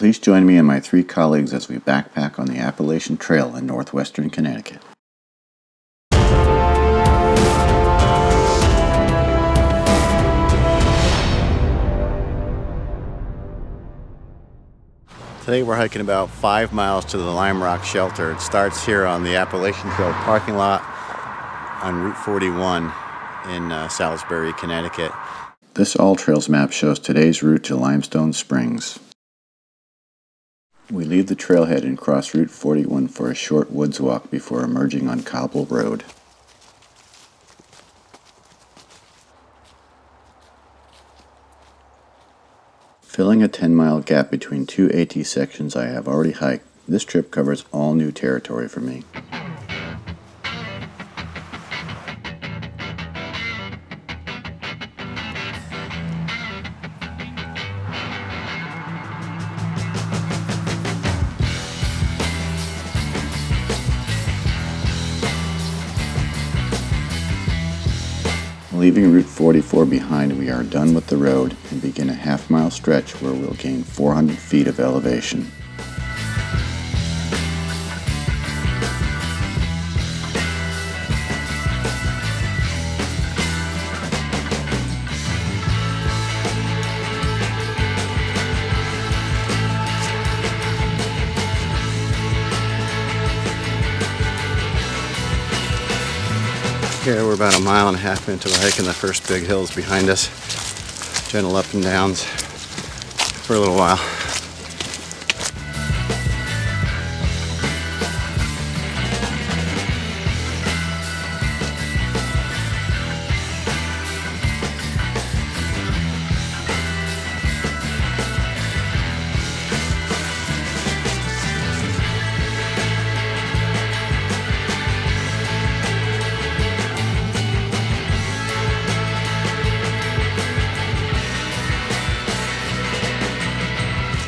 Please join me and my 3 colleagues as we backpack on the Appalachian Trail in northwestern Connecticut. Today we're hiking about 5 miles to the Lime Rock Shelter. It starts here on the Appalachian Trail parking lot on Route 41 in Salisbury, Connecticut. This All Trails map shows today's route to Limestone Springs. We leave the trailhead and cross Route 41 for a short woods walk before emerging on cobble road. Filling a 10-mile gap between 2 AT sections I have already hiked, this trip covers all new territory for me. Leaving Route 44 behind, we are done with the road and begin a half-mile stretch where we'll gain 400 feet of elevation. Here we're about a mile and a half into the hike and the first big hills behind us. Gentle up and downs for a little while.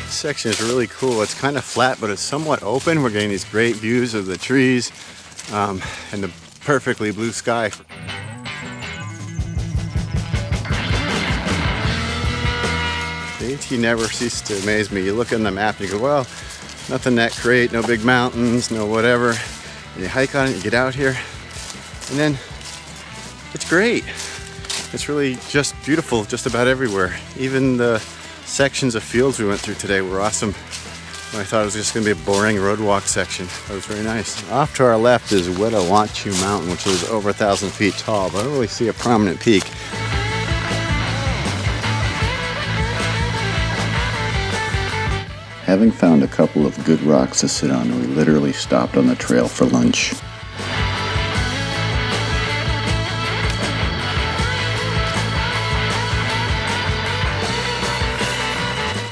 Section is really cool. It's kind of flat, but it's somewhat open. We're getting these great views of the trees and the perfectly blue sky. The AT never ceases to amaze me. You look on the map and you go, well, nothing that great, no big mountains, no whatever. And you hike on it, you get out here, and then it's great. It's really just beautiful just about everywhere. Even the sections of fields we went through today were awesome. I thought it was just going to be a boring road walk section. That was very nice. Off to our left is Housatonic Mountain, which is over 1,000 feet tall, but I don't really see a prominent peak. Having found a couple of good rocks to sit on, we literally stopped on the trail for lunch.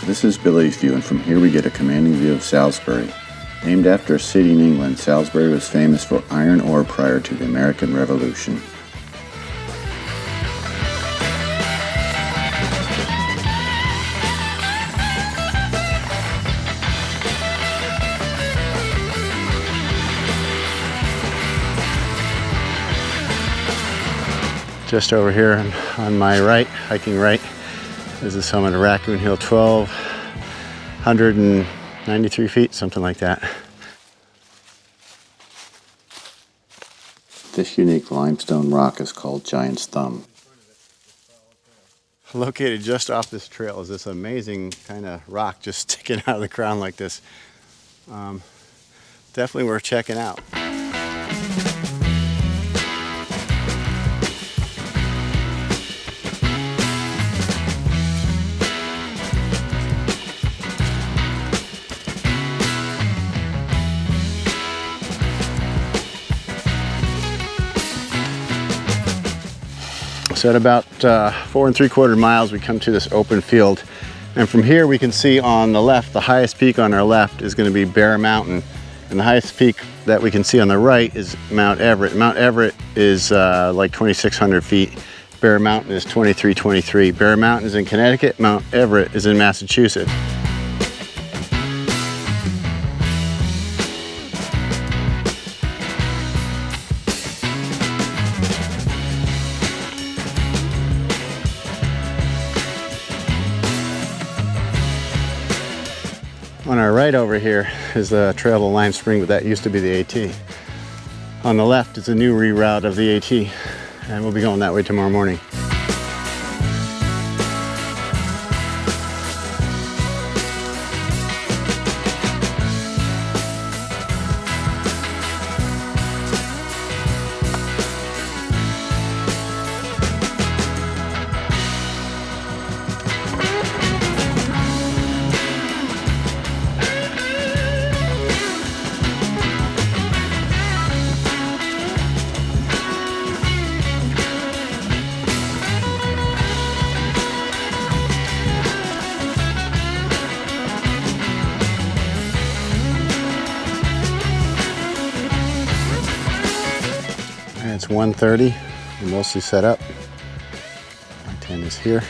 This is Billy's View, and from here we get a commanding view of Salisbury. Named after a city in England, Salisbury was famous for iron ore prior to the American Revolution. Just over here on my right, hiking right, is the summit of Raccoon Hill, 1,293 feet, something like that. This unique limestone rock is called Giant's Thumb. Located just off this trail is this amazing kind of rock just sticking out of the ground like this. Definitely worth checking out. So at about 4 3/4 miles, we come to this open field. And from here we can see on the left, the highest peak on our left is going to be Bear Mountain. And the highest peak that we can see on the right is Mount Everett. Mount Everett is like 2,600 feet. Bear Mountain is 2,323. Bear Mountain is in Connecticut. Mount Everett is in Massachusetts. On our right over here is the Trail to Lime Spring, but that used to be the AT. On the left is a new reroute of the AT, and we'll be going that way tomorrow morning. It's 1:30. We're mostly set up. My tent is here.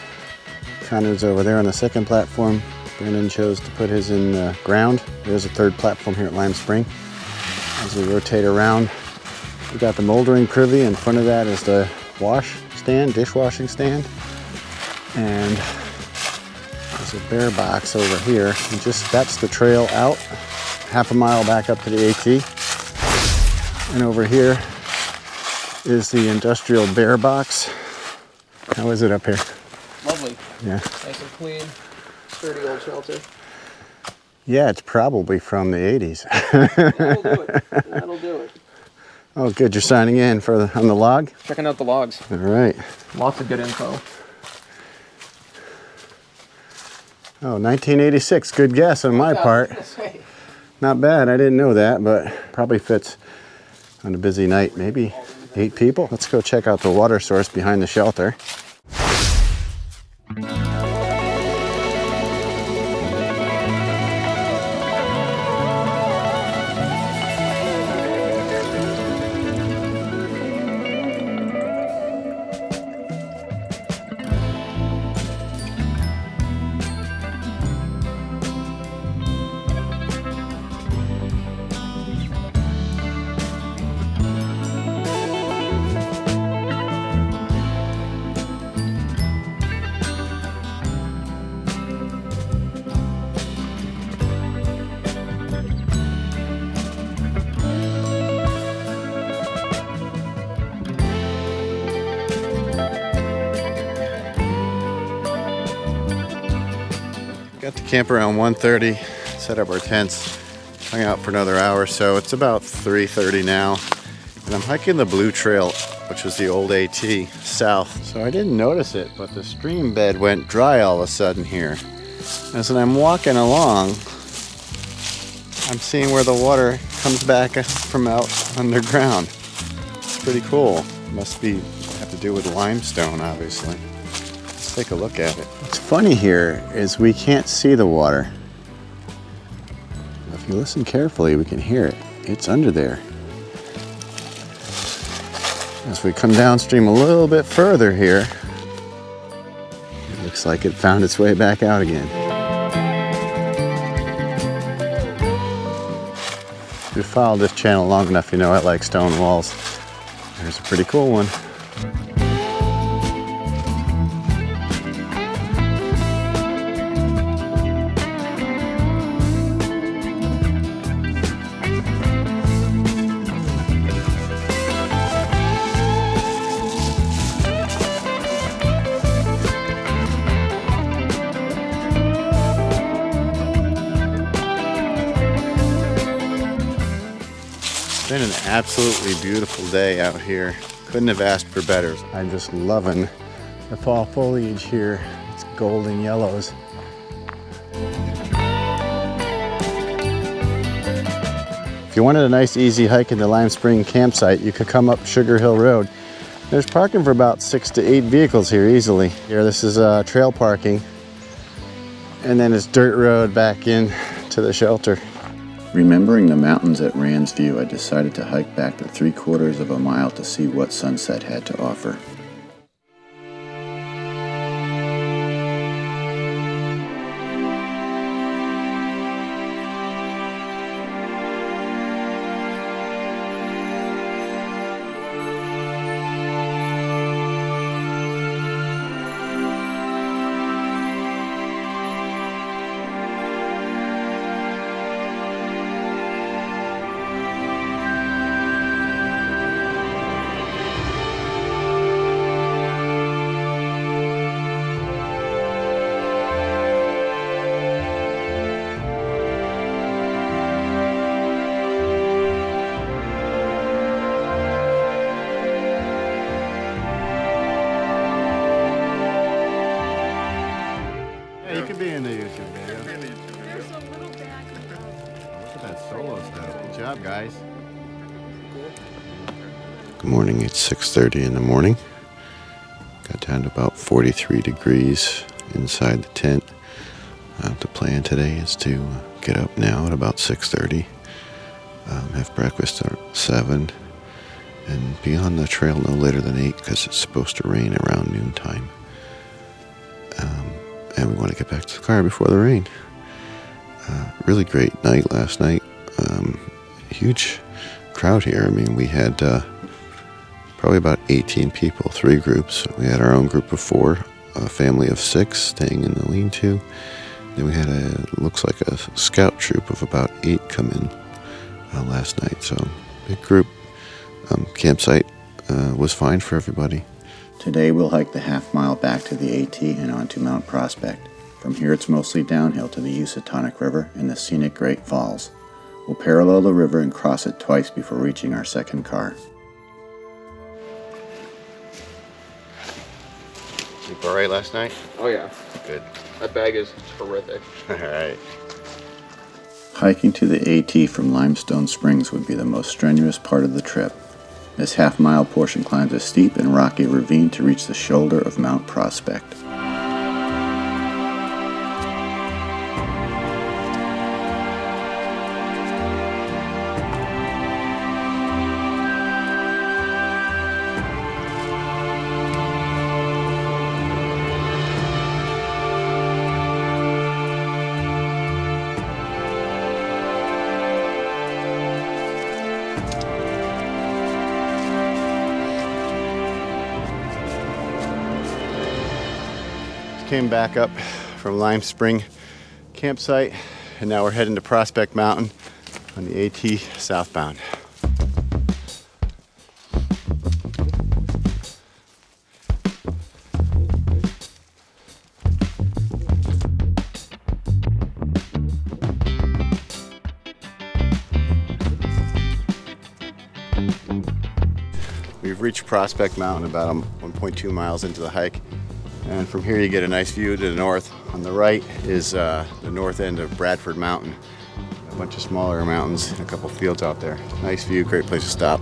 Connor's over there on the second platform. Brandon chose to put his in the ground. There's a third platform here at Lime Spring. As we rotate around, we got the moldering privy. In front of that is the wash stand, dishwashing stand. And there's a bear box over here. And that's the trail out, half a mile back up to the AT. And over here is the industrial bear box. How is it up here? Lovely. Yeah. Nice and clean, sturdy old shelter. Yeah, it's probably from the 80s. That'll do it. That'll do it. Oh, good. You're signing in on the log? Checking out the logs. All right. Lots of good info. Oh, 1986. Good guess on my part. Not bad. I didn't know that, but probably fits on a busy night. Maybe 8 people. Let's go check out the water source behind the shelter. Got to camp around 1:30, set up our tents, hung out for another hour or so. It's about 3:30 now, and I'm hiking the Blue Trail, which was the old AT, south. So I didn't notice it, but the stream bed went dry all of a sudden here. As I'm walking along, I'm seeing where the water comes back from out underground. It's pretty cool. Must have to do with limestone, obviously. Let's take a look at it. What's funny here is we can't see the water. If you listen carefully, we can hear it. It's under there. As we come downstream a little bit further here, it looks like it found its way back out again. If you followed this channel long enough, you know I like stone walls. There's a pretty cool one. It's been an absolutely beautiful day out here. Couldn't have asked for better. I'm just loving the fall foliage here. It's golden yellows. If you wanted a nice easy hike in the Lime Spring campsite, you could come up Sugar Hill Road. There's parking for about 6 to 8 vehicles here easily. Here, this is trail parking. And then it's dirt road back in to the shelter. Remembering the mountains at Rand's View, I decided to hike back the 3/4 of a mile to see what sunset had to offer. That's solo stuff. Good job, guys. Good morning. It's 6:30 in the morning. Got down to about 43 degrees inside the tent. The plan today is to get up now at about 6:30, have breakfast at 7, and be on the trail no later than 8 because it's supposed to rain around noontime. And we want to get back to the car before the rain. Really great night last night. Huge crowd here. I mean, we had probably about 18 people, 3 groups. We had our own group of 4, a family of 6 staying in the lean-to. Then we had looks like a scout troop of about 8 come in last night. So big group. Campsite was fine for everybody. Today we'll hike the half-mile back to the AT and onto Mount Prospect. From here it's mostly downhill to the Housatonic River and the scenic Great Falls. We'll parallel the river and cross it twice before reaching our second car. Sleep all right last night? Oh yeah, Good. that bag is horrific. All right. Hiking to the AT from Limestone Springs would be the most strenuous part of the trip. This half-mile portion climbs a steep and rocky ravine to reach the shoulder of Mount Prospect. Came back up from Lime Spring campsite, and now we're heading to Prospect Mountain on the AT southbound. We've reached Prospect Mountain about 1.2 miles into the hike. And from here you get a nice view to the north. On the right is the north end of Bradford Mountain. A bunch of smaller mountains and a couple fields out there. Nice view, great place to stop.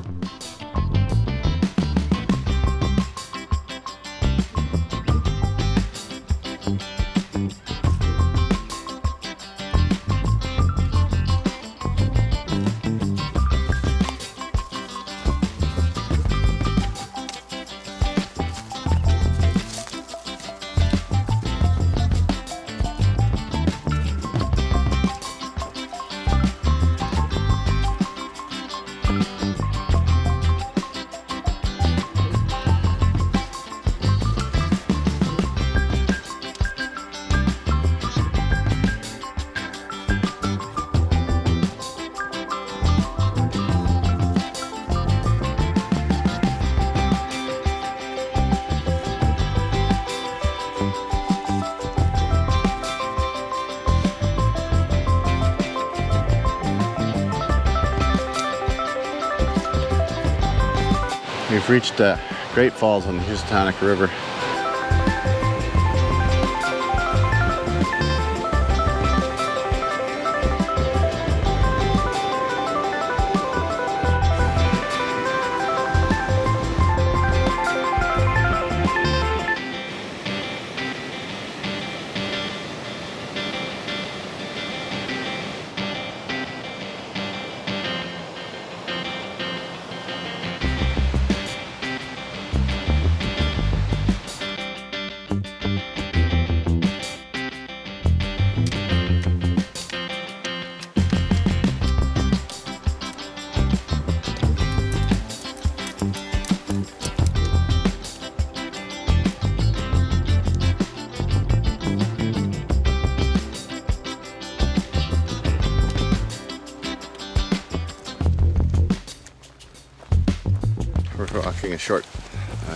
We've reached Great Falls on the Housatonic River. We're walking a short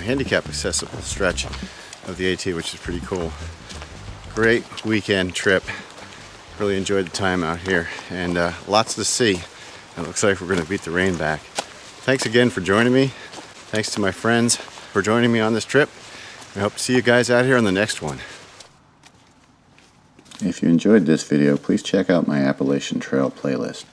handicap accessible stretch of the AT, which is pretty cool. Great weekend trip. Really enjoyed the time out here, and lots to see. It looks like we're going to beat the rain back. Thanks again for joining me. Thanks to my friends for joining me on this trip. I hope to see you guys out here on the next one. If you enjoyed this video, please check out my Appalachian Trail playlist.